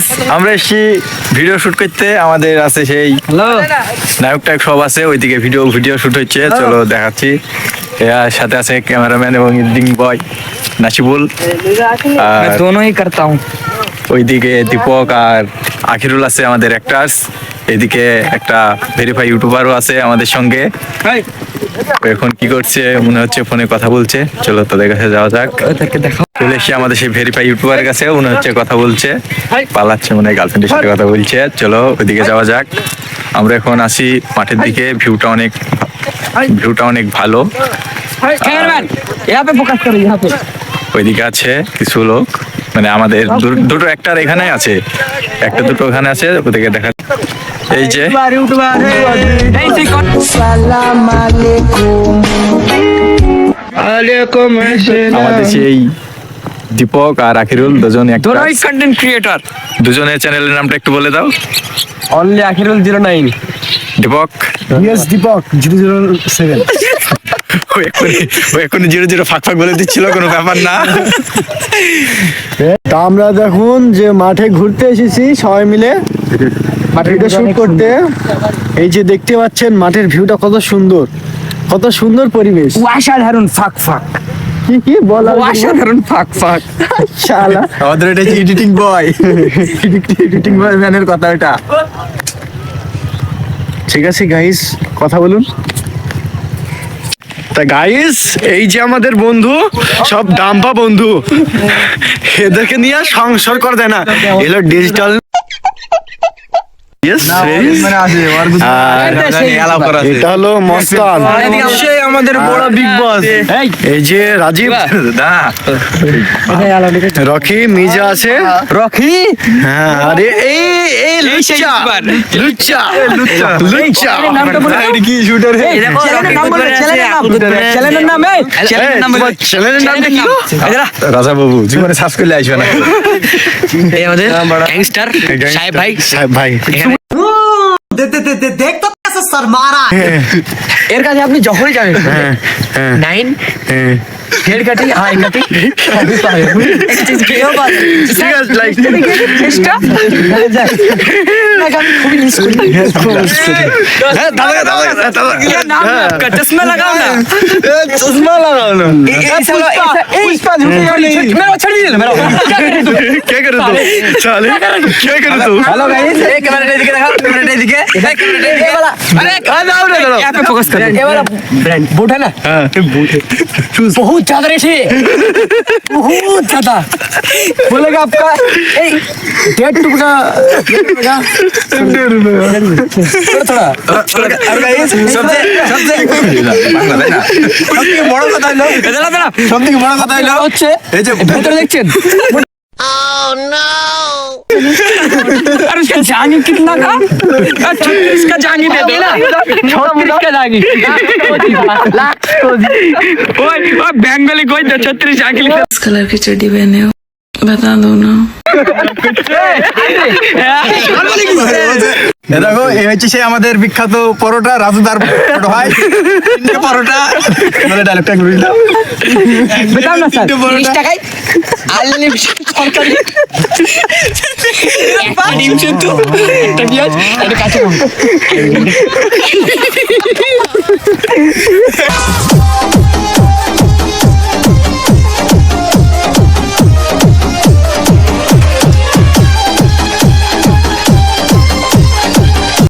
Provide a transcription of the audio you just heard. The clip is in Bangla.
গাইস, আমরা এসেছি ভিডিও শুট করতে। আমাদের আছে সেই নায়ক টায়ক সব আছে, ওইদিকে ভিডিও শুট হচ্ছে। চলো দেখাচ্ছি। এর সাথে আছে ক্যামেরাম্যান এবং এডিটিং বয় নাসিবুল। আর दोनों ही करता हूँ। ওইদিকে দীপক আর আখিরুল আছে আমাদের অ্যাক্টার্স। এদিকে একটা ভেরিফাই ইউটিউবারও আছে আমাদের সঙ্গে। ও এখন কি করছে মনে হচ্ছে ফোনে কথা বলছে। চলো তাদের কাছে যাওয়া যাক। চলে এসে আমাদের সেই ভেরিফাই ইউটিউবারের কাছে, মনে হচ্ছে কথা বলছে, পালাচ্ছে মনে হয়, গার্লফ্রেন্ডের সাথে কথা বলছে। চলো ওইদিকে যাওয়া যাক। আমরা এখন আসি মাঠের দিকে। ভিউটা অনেক ভালো। कैमरामैन यहाँ पे फोकस करो, यहाँ पे। ওইদিকে আছে কিছু লোক, মানে আমাদের দুটো অ্যাক্টার এখানে আছে, একটা দুটো ওখানে আছে। ওদিকে দেখা এই যে আমাদের সেই দীপক আর আখিরুল দুজন दोनों ही कंटेंट क्रिएटर। দুজনের চ্যানেলের নামটা একটু বলে দাও। ओनली आखिरुल 09। দীপক ইয়েস দীপক 007। ও এখনই 00 ফাঁক বলে দিচ্ছিল, কোনো ব্যাপার না। তা আমরা দেখুন যে মাঠে ঘুরতে এসেছি সবাই মিলে, ভিডিও শুট করতে। এই যে দেখতে পাচ্ছেন মাঠের ভিউটা কত সুন্দর পরিবেশ। অসাধারণ ফাক ফাক, কি বলা অসাধারণ ফাক ফাক। শালা আমাদের এটা এডিটিং বয় ম্যানের কথা এটা। ঠিক আছে গাইস, কথা বলুন। তা গাইস, এই যে আমাদের বন্ধু, সব ডাম্পা বন্ধু, এদেরকে নিয়ে সংসার করে দেয় না। এলো ডিজিটাল। এটা হলো মস্তান, আমাদের বড় বিগ বস। এই যে রাজীব, রকি, মিজা আছে, রকি। হ্যাঁ, আরে এই লুচ্চা নামটা বলে দাও। কি শুটার হে চ্যানেলের নাম বলে, চ্যানেলের নাম চ্যানেলের নামটা কি? রাজা বাবু জীবনে সার্চ করলে আসবে না। এই আমাদের গ্যাংস্টার সাহেব ভাই। देख तो कैसे सर मारा এর কাছে আপনি যখনই যাবেন 9 হেড কাটিং আই কাটিং সবই পাবেন। ঠিক আছে, লাইক চেষ্টা আমি খুবই মিস করি। নাম চশমা লাগাও না, চশমা লাগাও না। पुष्पा झूठे मेरा छोड़ दीजिए मेरा। क्या करे तू? साले क्या करे तू? हेलो गाइस, एक कैमरा दिखे दिखा, कैमरा दिखे ये वाला। अरे यहाँ पे फोकस करो। ये वाला ब्रांड बूट है ना? हाँ, बूट है। बहुत ज्यादा रेट है, बहुत ज्यादा। बोलेगा आपका ₹1.5 का थोड़ा और गाइस सबसे বড় কথা হলো, সব থেকে বড় কথা হলো হচ্ছে এই যে ভেতরে দেখছেন। और उसका जांगी कितना का? 36 का जांगी दे दो ना, 36 का जांगी। ओए बंगाली कोई 36 जांगी लिखा। किस कलर की चड्डी पहने हो बता दो ना। দেখো এই হচ্ছে সেই আমাদের বিখ্যাত পরোটা, রাজুদার ছোট ভাই। তিনটে পরোটা, মানে ডাইরেক্টটা ঘুরে দিলাম। बताओ ना सर, 30 টাকায় আনলিমিটেড তরকারি, একটা ডিম সেদ্ধ, একটা পেঁয়াজ, একটা কাঁচা লঙ্কা।